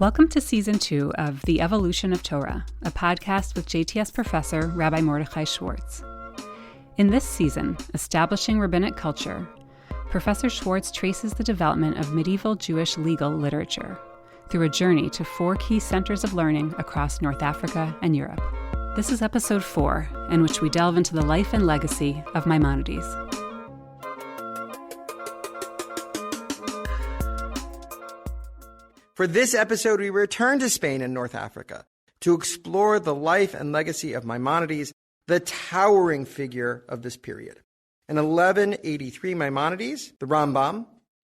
Welcome to Season 2 of The Evolution of Torah, a podcast with JTS professor Rabbi Mordecai Schwartz. In this season, Establishing Rabbinic Culture, Professor Schwartz traces the development of medieval Jewish legal literature through a journey to 4 key centers of learning across North Africa and Europe. This is episode 4, in which we delve into the life and legacy of Maimonides. For this episode, we return to Spain and North Africa to explore the life and legacy of Maimonides, the towering figure of this period. In 1183, Maimonides, the Rambam,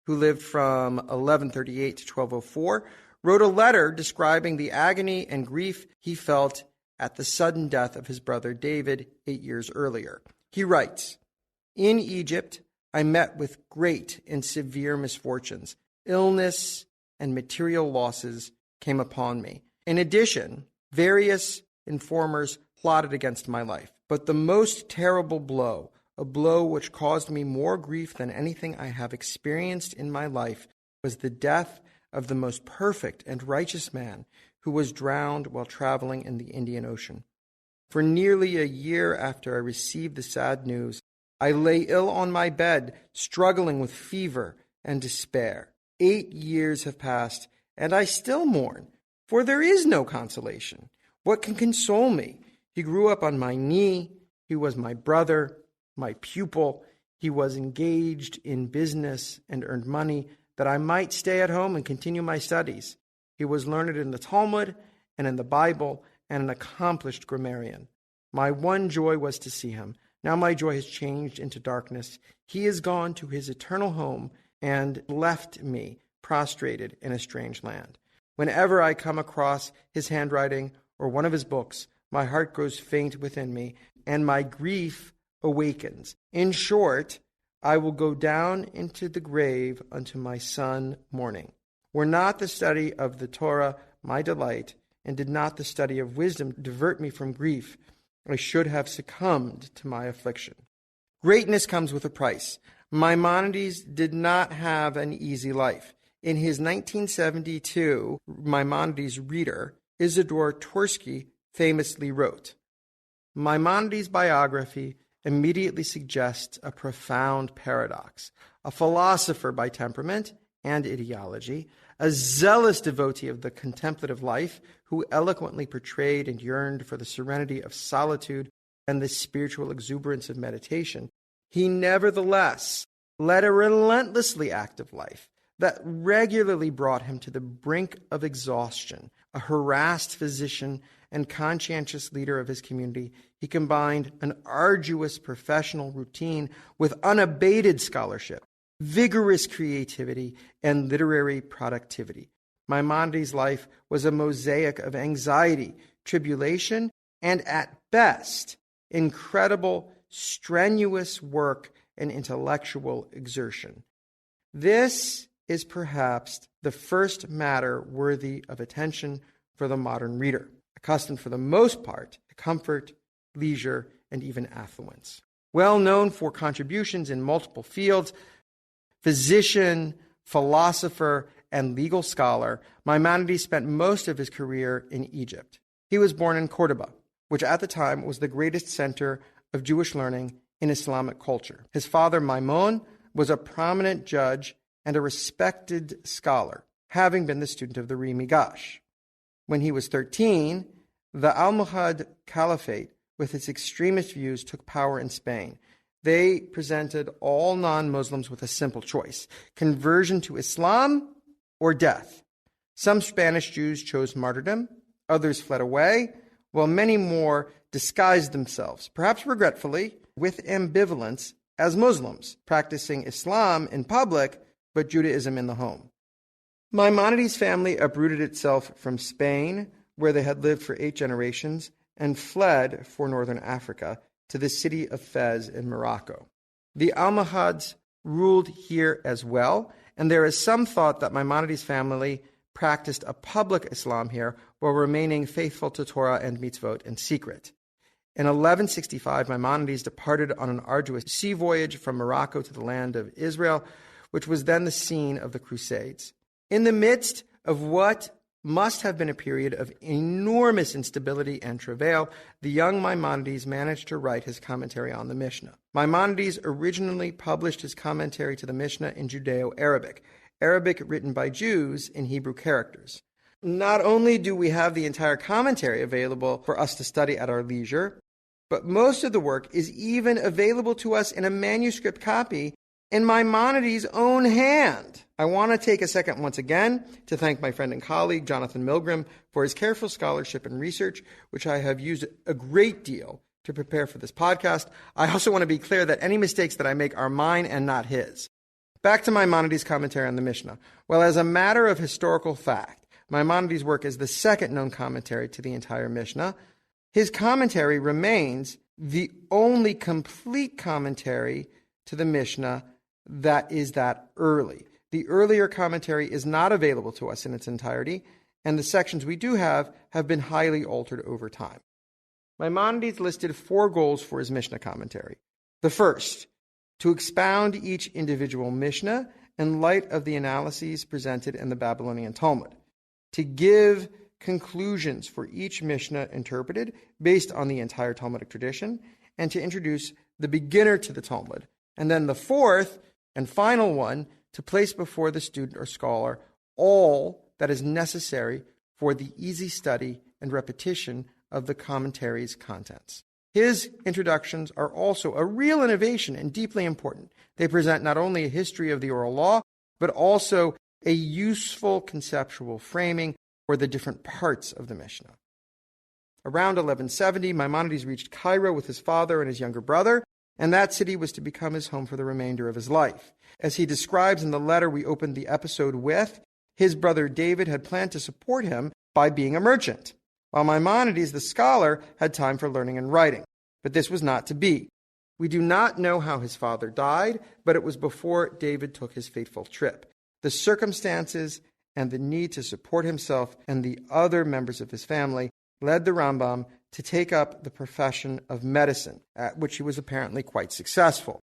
who lived from 1138 to 1204, wrote a letter describing the agony and grief he felt at the sudden death of his brother David 8 years earlier. He writes, "In Egypt, I met with great and severe misfortunes, illness, and material losses came upon me. In addition, various informers plotted against my life. But the most terrible blow, a blow which caused me more grief than anything I have experienced in my life, was the death of the most perfect and righteous man who was drowned while traveling in the Indian Ocean. For nearly a year after I received the sad news, I lay ill on my bed, struggling with fever and despair. 8 years have passed, and I still mourn, for there is no consolation. What can console me? He grew up on my knee. He was my brother, my pupil. He was engaged in business and earned money that I might stay at home and continue my studies. He was learned in the Talmud and in the Bible and an accomplished grammarian. My one joy was to see him. Now my joy has changed into darkness. He is gone to his eternal home and left me prostrated in a strange land. Whenever I come across his handwriting or one of his books, my heart grows faint within me, and my grief awakens. In short, I will go down into the grave unto my son mourning. Were not the study of the Torah my delight, and did not the study of wisdom divert me from grief, I should have succumbed to my affliction." Greatness comes with a price. Maimonides did not have an easy life. In his 1972 Maimonides Reader, Isidore Tversky famously wrote, "Maimonides' biography immediately suggests a profound paradox. A philosopher by temperament and ideology, a zealous devotee of the contemplative life who eloquently portrayed and yearned for the serenity of solitude and the spiritual exuberance of meditation, he nevertheless led a relentlessly active life that regularly brought him to the brink of exhaustion. A harassed physician and conscientious leader of his community, he combined an arduous professional routine with unabated scholarship, vigorous creativity, and literary productivity. Maimonides' life was a mosaic of anxiety, tribulation, and at best, incredible, strenuous work and intellectual exertion. This is perhaps the first matter worthy of attention for the modern reader, accustomed for the most part to comfort, leisure, and even affluence. Well known for contributions in multiple fields, physician, philosopher, and legal scholar, Maimonides spent most of his career in Egypt. He was born in Cordoba, which at the time was the greatest center of Jewish learning in Islamic culture. His father, Maimon, was a prominent judge and a respected scholar, having been the student of the Migash. When he was 13, the Almohad Caliphate, with its extremist views, took power in Spain. They presented all non-Muslims with a simple choice: conversion to Islam or death. Some Spanish Jews chose martyrdom, others fled away, while many more disguised themselves, perhaps regretfully, with ambivalence, as Muslims, practicing Islam in public, but Judaism in the home. Maimonides' family uprooted itself from Spain, where they had lived for 8 generations, and fled for northern Africa to the city of Fez in Morocco. The Almohads ruled here as well, and there is some thought that Maimonides' family practiced a public Islam here while remaining faithful to Torah and mitzvot in secret. In 1165, Maimonides departed on an arduous sea voyage from Morocco to the land of Israel, which was then the scene of the Crusades. In the midst of what must have been a period of enormous instability and travail, the young Maimonides managed to write his commentary on the Mishnah. Maimonides originally published his commentary to the Mishnah in Judeo-Arabic, Arabic written by Jews in Hebrew characters. Not only do we have the entire commentary available for us to study at our leisure, but most of the work is even available to us in a manuscript copy in Maimonides' own hand. I want to take a second once again to thank my friend and colleague, Jonathan Milgram, for his careful scholarship and research, which I have used a great deal to prepare for this podcast. I also want to be clear that any mistakes that I make are mine and not his. Back to Maimonides' commentary on the Mishnah. Well, as a matter of historical fact, Maimonides' work is the second known commentary to the entire Mishnah. His commentary remains the only complete commentary to the Mishnah that is that early. The earlier commentary is not available to us in its entirety, and the sections we do have been highly altered over time. Maimonides listed 4 goals for his Mishnah commentary. The first, to expound each individual Mishnah in light of the analyses presented in the Babylonian Talmud, to give conclusions for each Mishnah interpreted based on the entire Talmudic tradition, and to introduce the beginner to the Talmud. And then the fourth and final one, to place before the student or scholar all that is necessary for the easy study and repetition of the commentary's contents. His introductions are also a real innovation and deeply important. They present not only a history of the oral law, but also a useful conceptual framing for the different parts of the Mishnah. Around 1170, Maimonides reached Cairo with his father and his younger brother, and that city was to become his home for the remainder of his life. As he describes in the letter we opened the episode with, his brother David had planned to support him by being a merchant, while Maimonides, the scholar, had time for learning and writing. But this was not to be. We do not know how his father died, but it was before David took his fateful trip. The circumstances and the need to support himself and the other members of his family led the Rambam to take up the profession of medicine, at which he was apparently quite successful.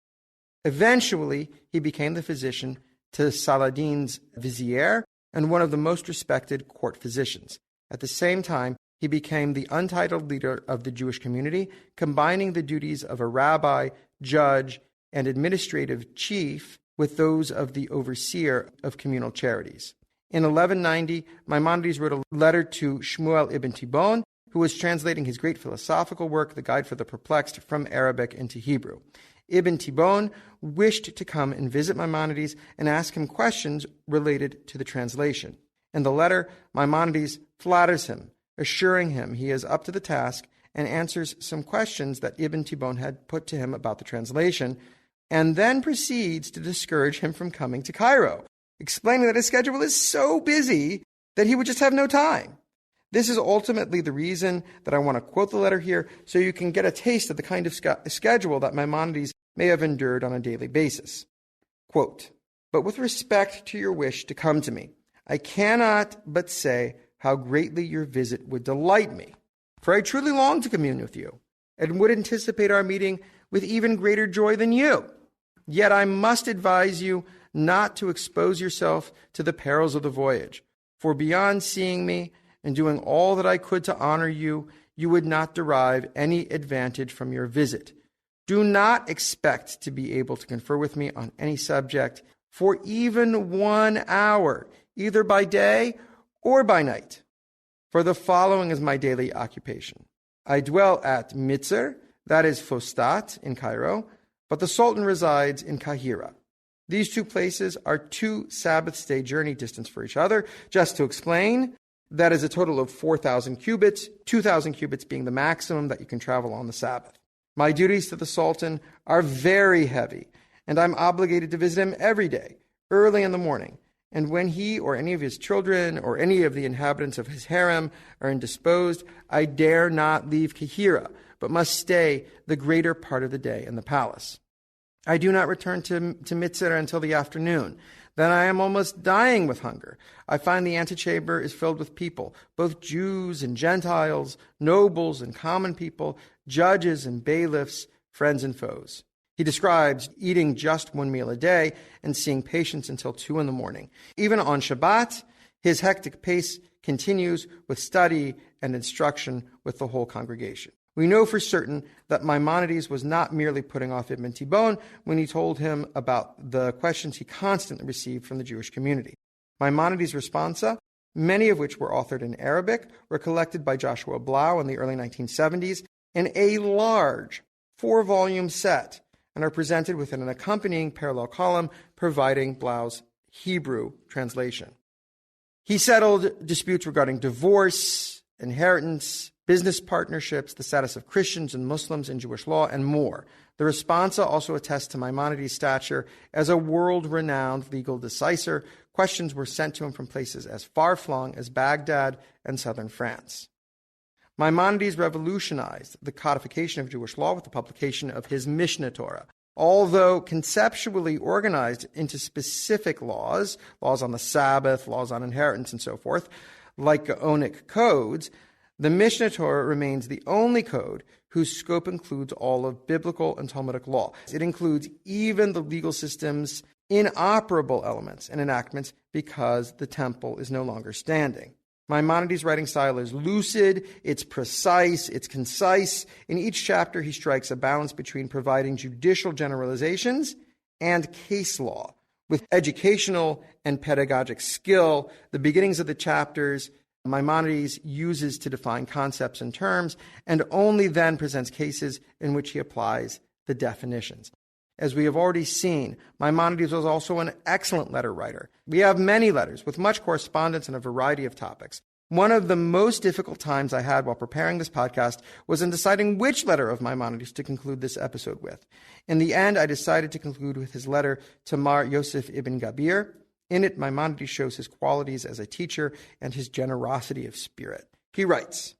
Eventually, he became the physician to Saladin's vizier and one of the most respected court physicians. At the same time, he became the untitled leader of the Jewish community, combining the duties of a rabbi, judge, and administrative chief with those of the overseer of communal charities. In 1190, Maimonides wrote a letter to Shmuel ibn Tibon, who was translating his great philosophical work, The Guide for the Perplexed, from Arabic into Hebrew. Ibn Tibon wished to come and visit Maimonides and ask him questions related to the translation. In the letter, Maimonides flatters him, assuring him he is up to the task, and answers some questions that Ibn Tibon had put to him about the translation, and then proceeds to discourage him from coming to Cairo, explaining that his schedule is so busy that he would just have no time. This is ultimately the reason that I want to quote the letter here, so you can get a taste of the kind of schedule that Maimonides may have endured on a daily basis. Quote, "But with respect to your wish to come to me, I cannot but say how greatly your visit would delight me, for I truly long to commune with you, and would anticipate our meeting with even greater joy than you. Yet I must advise you not to expose yourself to the perils of the voyage, for beyond seeing me and doing all that I could to honor you, you would not derive any advantage from your visit. Do not expect to be able to confer with me on any subject for even 1 hour, either by day or by night. For the following is my daily occupation. I dwell at Mitzr, that is Fostat, in Cairo, but the Sultan resides in Kahira. These 2 places are 2 Sabbath-day journey distance for each other. Just to explain, that is a total of 4,000 cubits, 2,000 cubits being the maximum that you can travel on the Sabbath. My duties to the Sultan are very heavy, and I'm obligated to visit him every day, early in the morning. And when he or any of his children or any of the inhabitants of his harem are indisposed, I dare not leave Kahira, but must stay the greater part of the day in the palace. I do not return to Mitzr until the afternoon. Then I am almost dying with hunger. I find the antechamber is filled with people, both Jews and Gentiles, nobles and common people, judges and bailiffs, friends and foes. He describes eating just 1 meal a day and seeing patients until 2 in the morning. Even on Shabbat, his hectic pace continues with study and instruction with the whole congregation. We know for certain that Maimonides was not merely putting off Ibn Tibbon when he told him about the questions he constantly received from the Jewish community. Maimonides' responsa, many of which were authored in Arabic, were collected by Joshua Blau in the early 1970s in a large 4-volume set and are presented within an accompanying parallel column providing Blau's Hebrew translation. He settled disputes regarding divorce, inheritance, business partnerships, the status of Christians and Muslims in Jewish law, and more. The responsa also attests to Maimonides' stature as a world-renowned legal decisor. Questions were sent to him from places as far-flung as Baghdad and southern France. Maimonides revolutionized the codification of Jewish law with the publication of his Mishneh Torah. Although conceptually organized into specific laws on the Sabbath, laws on inheritance, and so forth, like Gaonic codes, the Mishneh Torah remains the only code whose scope includes all of biblical and Talmudic law. It includes even the legal system's inoperable elements and enactments because the temple is no longer standing. Maimonides' writing style is lucid, it's precise, it's concise. In each chapter, he strikes a balance between providing judicial generalizations and case law. With educational and pedagogic skill, the beginnings of the chapters Maimonides uses to define concepts and terms, and only then presents cases in which he applies the definitions. As we have already seen, Maimonides was also an excellent letter writer. We have many letters with much correspondence on a variety of topics. One of the most difficult times I had while preparing this podcast was in deciding which letter of Maimonides to conclude this episode with. In the end, I decided to conclude with his letter to Mar Yosef ibn Gabir. In it, Maimonides shows his qualities as a teacher and his generosity of spirit. He writes,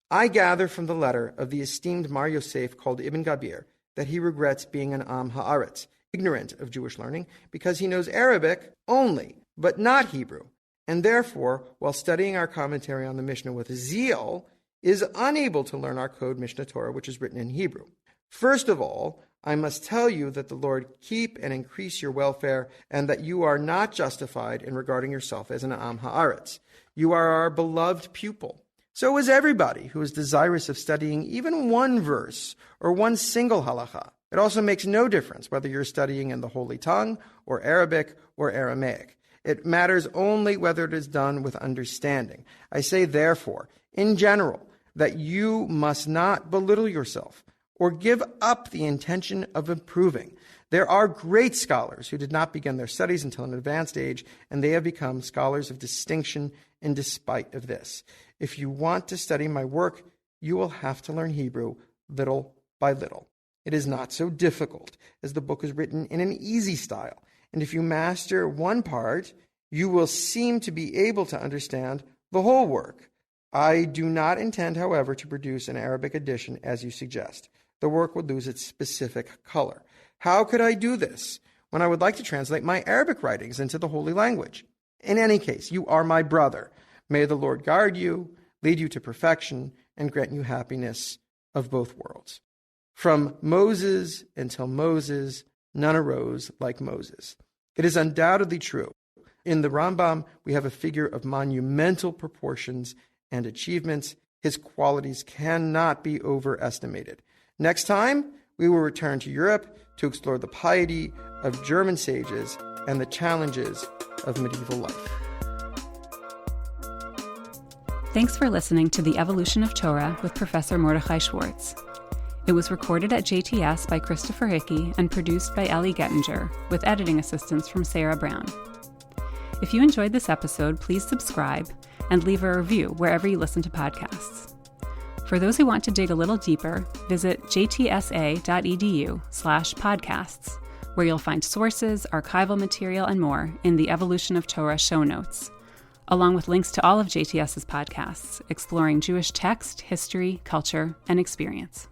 I gather from the letter of the esteemed Mar Yosef called Ibn Gabir that he regrets being an Am Haaretz, ignorant of Jewish learning, because he knows Arabic only, but not Hebrew, and therefore, while studying our commentary on the Mishnah with zeal, is unable to learn our code Mishneh Torah, which is written in Hebrew. First of all, I must tell you that the Lord keep and increase your welfare, and that you are not justified in regarding yourself as an Am Haaretz. You are our beloved pupil. So is everybody who is desirous of studying even one verse or one single halakha. It also makes no difference whether you're studying in the Holy Tongue or Arabic or Aramaic. It matters only whether it is done with understanding. I say, therefore, in general, that you must not belittle yourself or give up the intention of improving. There are great scholars who did not begin their studies until an advanced age, and they have become scholars of distinction in despite of this. If you want to study my work, you will have to learn Hebrew little by little. It is not so difficult, as the book is written in an easy style, and if you master one part, you will seem to be able to understand the whole work. I do not intend, however, to produce an Arabic edition as you suggest. The work would lose its specific color. How could I do this when I would like to translate my Arabic writings into the holy language? In any case, you are my brother. May the Lord guard you, lead you to perfection, and grant you happiness of both worlds. From Moses until Moses, none arose like Moses. It is undoubtedly true. In the Rambam, we have a figure of monumental proportions and achievements. His qualities cannot be overestimated. Next time, we will return to Europe to explore the piety of German sages and the challenges of medieval life. Thanks for listening to The Evolution of Torah with Professor Mordecai Schwartz. It was recorded at JTS by Christopher Hickey and produced by Ellie Gettinger, with editing assistance from Sarah Brown. If you enjoyed this episode, please subscribe and leave a review wherever you listen to podcasts. For those who want to dig a little deeper, visit jtsa.edu/podcasts, where you'll find sources, archival material, and more in the Evolution of Torah show notes, along with links to all of JTS's podcasts, exploring Jewish text, history, culture, and experience.